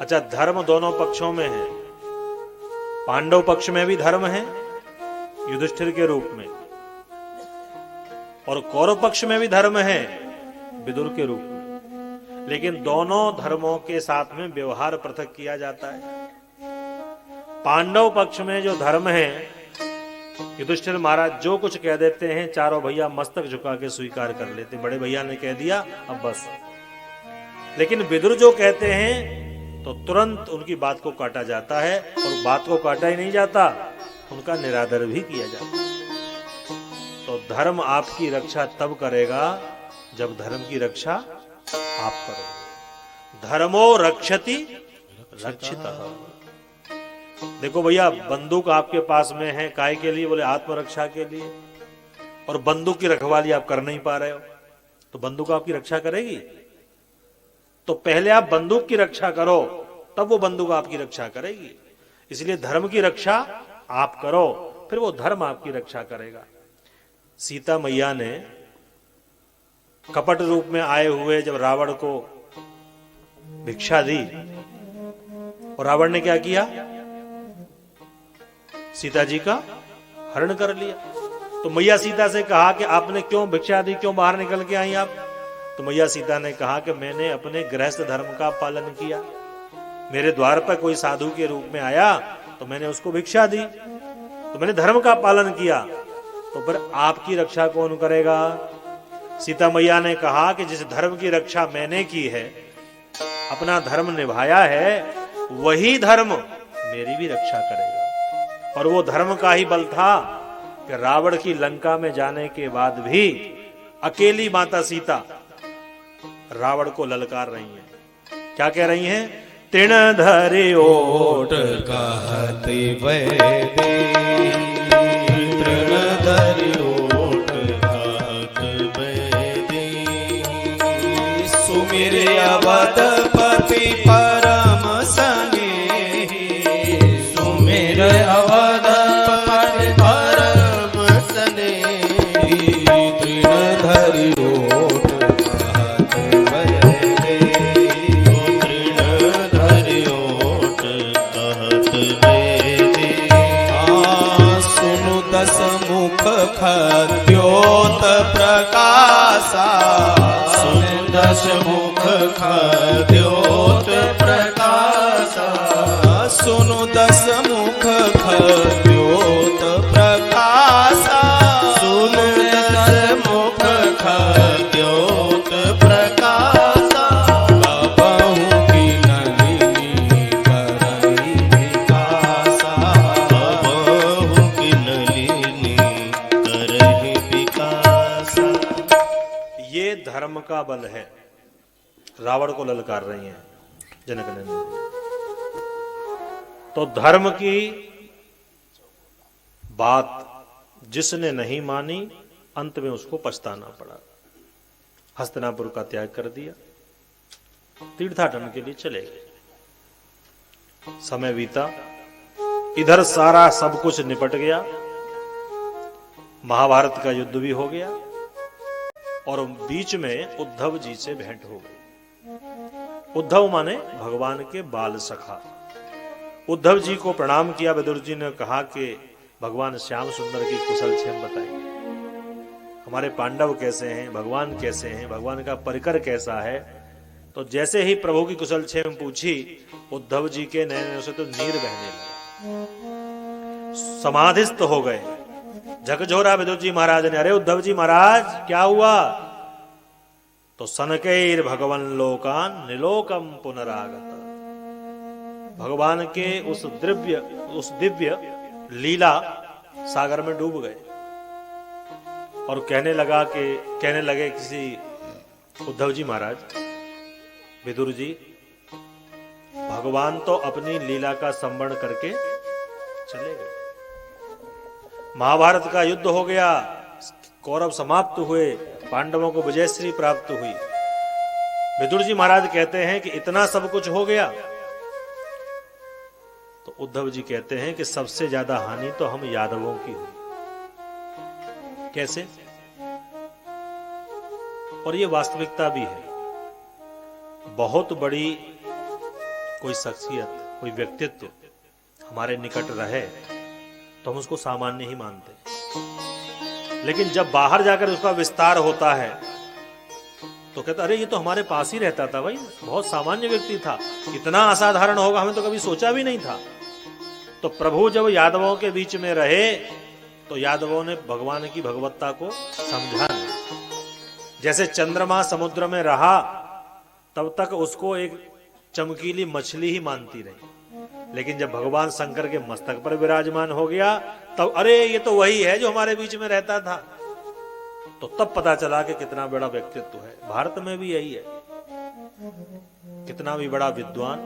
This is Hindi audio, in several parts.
अच्छा, धर्म दोनों पक्षों में है। पांडव पक्ष में भी धर्म है युधिष्ठिर के रूप में, और कौरव पक्ष में भी धर्म है विदुर के रूप में, लेकिन दोनों धर्मों के साथ में व्यवहार पृथक किया जाता है। पांडव पक्ष में जो धर्म है, युधिष्ठिर महाराज जो कुछ कह देते हैं चारों भैया मस्तक झुका के स्वीकार कर लेते, बड़े भैया ने कह दिया अब बस। लेकिन विदुर जो कहते हैं तो तुरंत उनकी बात को काटा जाता है, और बात को काटा ही नहीं जाता, उनका निरादर भी किया जाता है। तो धर्म आपकी रक्षा तब करेगा जब धर्म की रक्षा आप करोगे। धर्मो रक्षति रक्षितः। देखो भैया, बंदूक आपके पास में है काय के लिए? बोले आत्मरक्षा के लिए। और बंदूक की रखवाली आप कर नहीं पा रहे हो, तो बंदूक आपकी रक्षा करेगी? तो पहले आप बंदूक की रक्षा करो, तब वो बंदूक आपकी रक्षा करेगी। इसलिए धर्म की रक्षा आप करो, फिर वो धर्म आपकी रक्षा करेगा। सीता मैया ने कपट रूप में आए हुए जब रावण को भिक्षा दी, और रावण ने क्या किया? सीता जी का हरण कर लिया। तो मैया सीता से कहा कि आपने क्यों भिक्षा दी, क्यों बाहर निकल के आई आप? तो मैया सीता ने कहा कि मैंने अपने गृहस्थ धर्म का पालन किया। मेरे द्वार पर कोई साधु के रूप में आया तो मैंने उसको भिक्षा दी, तो मैंने धर्म का पालन किया। तो फिर आपकी रक्षा कौन करेगा? सीता मैया ने कहा कि जिस धर्म की रक्षा मैंने की है, अपना धर्म निभाया है, वही धर्म मेरी भी रक्षा करेगा। और वो धर्म का ही बल था कि रावण की लंका में जाने के बाद भी अकेली माता सीता रावण को ललकार रही हैं। क्या कह रही हैं? तिण धरे ओट कहते वैदे, तृण धरे ओट कहते वैदे, सुमिर अवधपति परम स्नेही, सुमिर अवधपति परम स्नेही, तृण धरे ओट खद्योत प्रकाशा, सुन दश मुख खद्योत प्रकाशा, सुनु दश मुख खद्योत प्रकाशा, सुन दश मुख खद्योत प्रकाशा, बहू की नलिनी करई विकासा, बहू की नलिनी ये धर्म का बल है। रावण को ललकार रही हैं जनकनंदिनी। तो धर्म की बात जिसने नहीं मानी, अंत में उसको पछताना पड़ा। हस्तिनापुर का त्याग कर दिया, तीर्थाटन के लिए चले गए। समय बीता, इधर सारा सब कुछ निपट गया, महाभारत का युद्ध भी हो गया, और बीच में उद्धव जी से भेंट हो गई। उद्धव माने भगवान के बाल सखा। उद्धव जी को प्रणाम किया। विदुर जी ने कहा कि भगवान श्याम सुंदर की कुशल क्षेम बताइए, हमारे पांडव कैसे हैं, भगवान कैसे हैं, भगवान का परिकर कैसा है। तो जैसे ही प्रभु की कुशल क्षेम पूछी, उद्धव जी के नैनों से तो नीर बहने लगे, समाधिस्थ हो गए। झकझोरा विदुर जी महाराज ने, अरे उद्धव जी महाराज क्या हुआ? तो सनकैर भगवन लोकान निलोकम पुनरागत। भगवान के उस दिव्य लीला सागर में डूब गए, और कहने लगे किसी उद्धव जी महाराज, विदुर जी, भगवान तो अपनी लीला का संवरण करके चले गए। महाभारत का युद्ध हो गया, कौरव समाप्त हुए, पांडवों को विजयश्री प्राप्त हुई। विदुर जी महाराज कहते हैं कि इतना सब कुछ हो गया, तो उद्धव जी कहते हैं कि सबसे ज्यादा हानि तो हम यादवों की हुई। कैसे? और ये वास्तविकता भी है। बहुत बड़ी कोई शख्सियत, कोई व्यक्तित्व हमारे निकट रहे तो हम उसको सामान्य ही मानते हैं, लेकिन जब बाहर जाकर उसका विस्तार होता है तो कहता अरे ये तो हमारे पास ही रहता था भाई, बहुत सामान्य व्यक्ति था, इतना असाधारण होगा हमें तो कभी सोचा भी नहीं था। तो प्रभु जब यादवों के बीच में रहे तो यादवों ने भगवान की भगवत्ता को समझा नहीं। जैसे चंद्रमा समुद्र में रहा तब तक उसको एक चमकीली मछली ही मानती रही, लेकिन जब भगवान शंकर के मस्तक पर विराजमान हो गया तब अरे ये तो वही है जो हमारे बीच में रहता था। तो तब पता चला कि कितना बड़ा व्यक्तित्व है। भारत में भी यही है, कितना भी बड़ा विद्वान,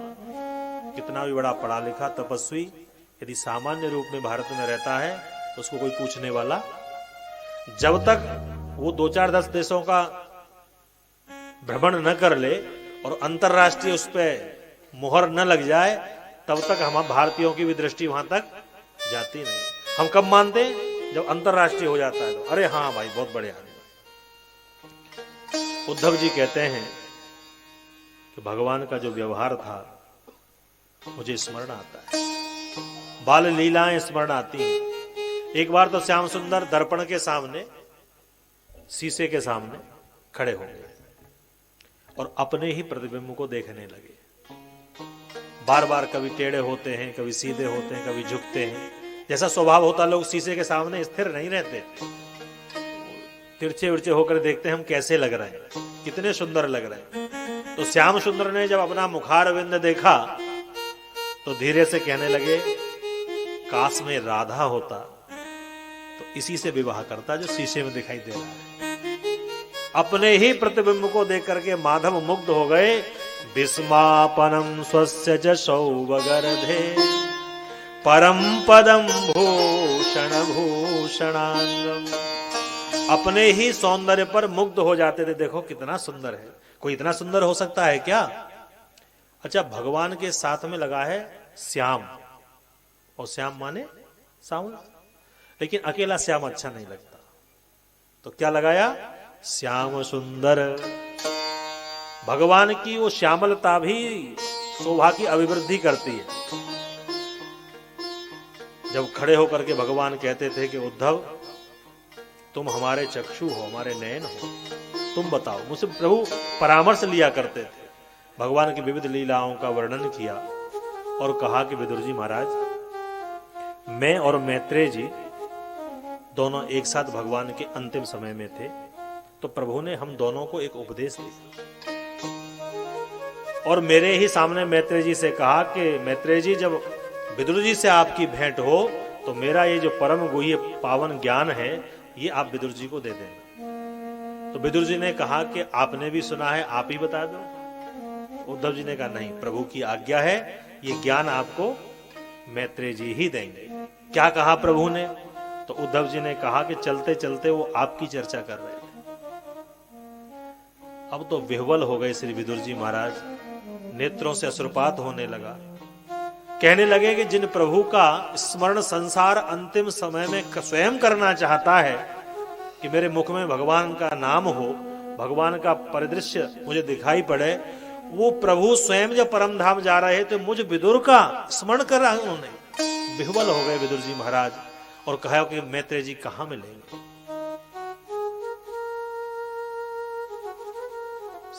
कितना भी बड़ा पढ़ा लिखा तपस्वी यदि सामान्य रूप में भारत में रहता है तो उसको कोई पूछने वाला, जब तक वो 2-4-10 देशों का भ्रमण न कर ले और अंतरराष्ट्रीय उस पर मुहर न लग जाए तब तक हम भारतीयों की भी दृष्टि वहां तक जाती नहीं। हम कब मानते? जब अंतरराष्ट्रीय हो जाता है तो अरे हाँ भाई बहुत बड़े आदमी। उद्धव जी कहते हैं कि भगवान का जो व्यवहार था मुझे स्मरण आता है, बाल लीलाएं स्मरण आती हैं। एक बार तो श्याम सुंदर दर्पण के सामने, शीशे के सामने खड़े हो गए और अपने ही प्रतिबिंब को देखने लगे। बार बार कभी टेढ़े होते हैं, कभी सीधे होते हैं, कभी झुकते हैं, जैसा स्वभाव होता लोग शीशे के सामने स्थिर नहीं रहते, तिरछे उर्चे होकर देखते हैं हम कैसे लग रहे हैं, कितने सुंदर लग रहे हैं। तो श्याम सुंदर ने जब अपना मुखारविंद देखा तो धीरे से कहने लगे काश में राधा होता तो इसी से विवाह करता जो शीशे में दिखाई दे रहा है। अपने ही प्रतिबिंब को देख करके माधव मुग्ध हो गए। विस्मापनम स्वस्य जशौ वगरधे परम पदम भूषण भूषणांगम। अपने ही सौंदर्य पर मुग्ध हो जाते थे, देखो कितना सुंदर है, कोई इतना सुंदर हो सकता है क्या? अच्छा, भगवान के साथ में लगा है श्याम, और श्याम माने सांवला, लेकिन अकेला श्याम अच्छा नहीं लगता, तो क्या लगाया? श्याम सुंदर। भगवान की वो श्यामलता भी शोभा की अभिवृद्धि करती है। जब खड़े होकर के भगवान कहते थे कि उद्धव तुम हमारे चक्षु हो, हमारे नयन हो, तुम बताओ, मुझसे प्रभु परामर्श लिया करते थे, भगवान की विविध लीलाओं का वर्णन किया और कहा कि विदुर जी महाराज, मैं और मैत्रेय जी दोनों एक साथ भगवान के अंतिम समय में थे, तो प्रभु ने हम दोनों को एक उपदेश दिया और मेरे ही सामने मैत्रेय जी से कहा कि मैत्रेय जी, जब विदुर जी से आपकी भेंट हो तो मेरा ये जो परम गुह्य पावन ज्ञान है ये आप विदुर जी को दे देना। तो विदुर जी ने कहा कि आपने भी सुना है, आप ही बता दो। उद्धव जी ने कहा नहीं, प्रभु की आज्ञा है, ये ज्ञान आपको मैत्रेय जी ही देंगे। क्या कहा प्रभु ने? तो उद्धव जी ने कहा कि चलते चलते वो आपकी चर्चा कर रहे थे। अब तो विह्वल हो गए श्री विदुर जी महाराज, नेत्रों से अश्रुपात होने लगा। कहने लगे कि जिन प्रभु का स्मरण संसार अंतिम समय में स्वयं करना चाहता है कि मेरे मुख में भगवान का नाम हो, भगवान का परिदृश्य मुझे दिखाई पड़े, वो प्रभु स्वयं जब परम धाम जा रहे थे मुझ विदुर का स्मरण कर रहा उन्होंने। विह्वल हो गए विदुर जी महाराज और कहा कि मैत्रेय जी कहां मिलेंगे?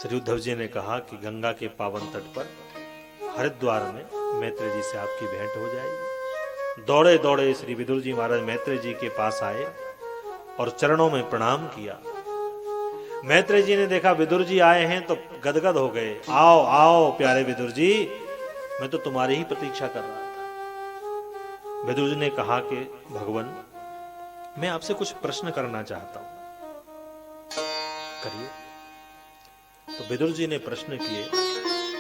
श्री उद्धव जी ने कहा कि गंगा के पावन तट पर हरिद्वार में मैत्रेय जी से आपकी भेंट हो जाएगी। दौड़े दौड़े श्री विदुर जी महाराज मैत्रेय जी के पास आए और चरणों में प्रणाम किया। मैत्रेय जी ने देखा विदुर जी आए हैं तो गदगद हो गए। आओ आओ प्यारे विदुर जी, मैं तो तुम्हारी ही प्रतीक्षा कर रहा था। विदुर जी ने कहा कि भगवान, मैं आपसे कुछ प्रश्न करना चाहता हूं, करिए। तो विदुर जी ने प्रश्न किए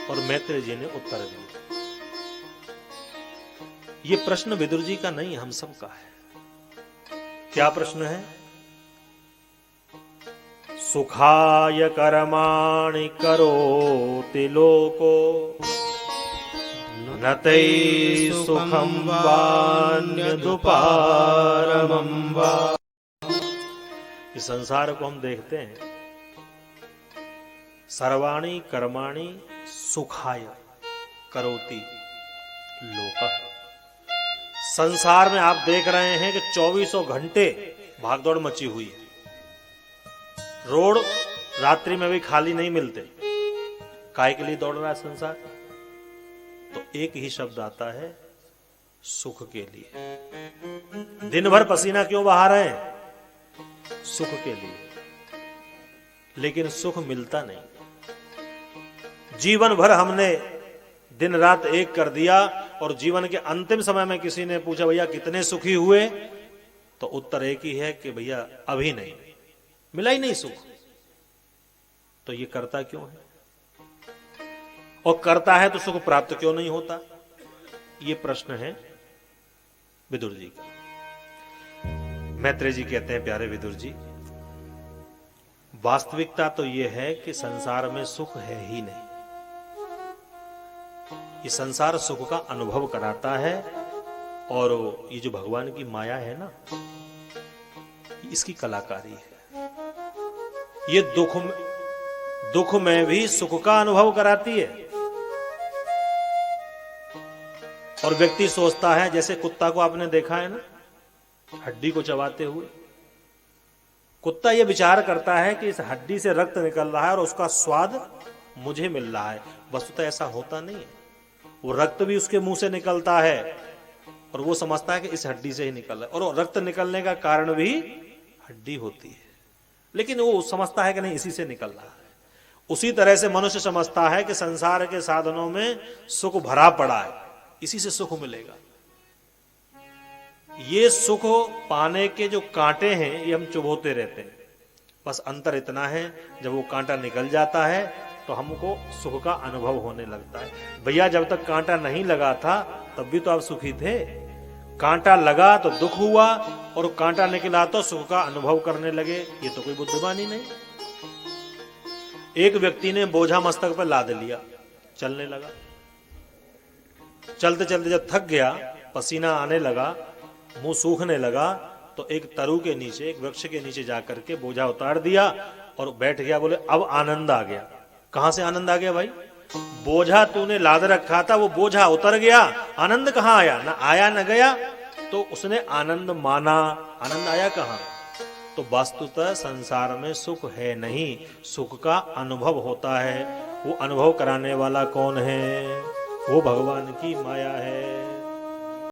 और मैत्रेय जी ने उत्तर दिए। ये प्रश्न विदुर जी का नहीं, हम सब का है। क्या प्रश्न है? सुखाय कर्माणि करोति लोको न तै सुखम वान्यदुपारमं वा। इस संसार को हम देखते हैं, सर्वाणि कर्माणि सुखाय, करोति लोकः। संसार में आप देख रहे हैं कि 24 घंटे भागदौड़ मची हुई है। रोड रात्रि में भी खाली नहीं मिलते। काय के लिए दौड़ रहा है संसार? तो एक ही शब्द आता है, सुख के लिए। दिन भर पसीना क्यों बहा रहे हैं? सुख के लिए। लेकिन सुख मिलता नहीं। जीवन भर हमने दिन रात एक कर दिया और जीवन के अंतिम समय में किसी ने पूछा भैया कितने सुखी हुए, तो उत्तर एक ही है कि भैया अभी नहीं, मिला ही नहीं सुख। तो ये करता क्यों है? और करता है तो सुख प्राप्त क्यों नहीं होता? ये प्रश्न है विदुर जी का। मैत्रेय जी कहते हैं, प्यारे विदुर जी, वास्तविकता तो यह है कि संसार में सुख है ही नहीं। ये संसार सुख का अनुभव कराता है, और ये जो भगवान की माया है ना, इसकी कलाकारी है। ये दुख में भी सुख का अनुभव कराती है। और व्यक्ति सोचता है, जैसे कुत्ता को आपने देखा है ना, हड्डी को चबाते हुए, कुत्ता ये विचार करता है कि इस हड्डी से रक्त निकल रहा है और उसका स्वाद मुझे मिल रहा है। वस्तुतः ऐसा होता नहीं है। वो रक्त भी उसके मुंह से निकलता है और वो समझता है कि इस हड्डी से ही निकल रहा है, और रक्त निकलने का कारण भी हड्डी होती है, लेकिन वो समझता है कि नहीं, इसी से निकल रहा है। उसी तरह से मनुष्य समझता है कि संसार के साधनों में सुख भरा पड़ा है, इसी से सुख मिलेगा। ये सुख पाने के जो कांटे हैं, ये हम चुभोते रहते हैं। बस अंतर इतना है, जब वो कांटा निकल जाता है तो हमको सुख का अनुभव होने लगता है। भैया जब तक कांटा नहीं लगा था तब भी तो आप सुखी थे। कांटा लगा तो दुख हुआ, और कांटा निकला तो सुख का अनुभव करने लगे। ये तो कोई बुद्धिमानी नहीं। एक व्यक्ति ने बोझा मस्तक पर लाद लिया, चलने लगा। चलते चलते जब थक गया, पसीना आने लगा, मुंह सूखने लगा, तो एक तरु के नीचे, एक वृक्ष के नीचे जाकर के बोझा उतार दिया और बैठ गया। बोले अब आनंद आ गया। कहां से आनंद आ गया भाई? बोझा तूने लाद रखा था, वो बोझा उतर गया, आनंद कहां आया? ना आया न गया। तो उसने आनंद माना, आनंद आया कहां? तो वस्तुतः संसार में सुख है नहीं, सुख का अनुभव होता है। वो अनुभव कराने वाला कौन है? वो भगवान की माया है।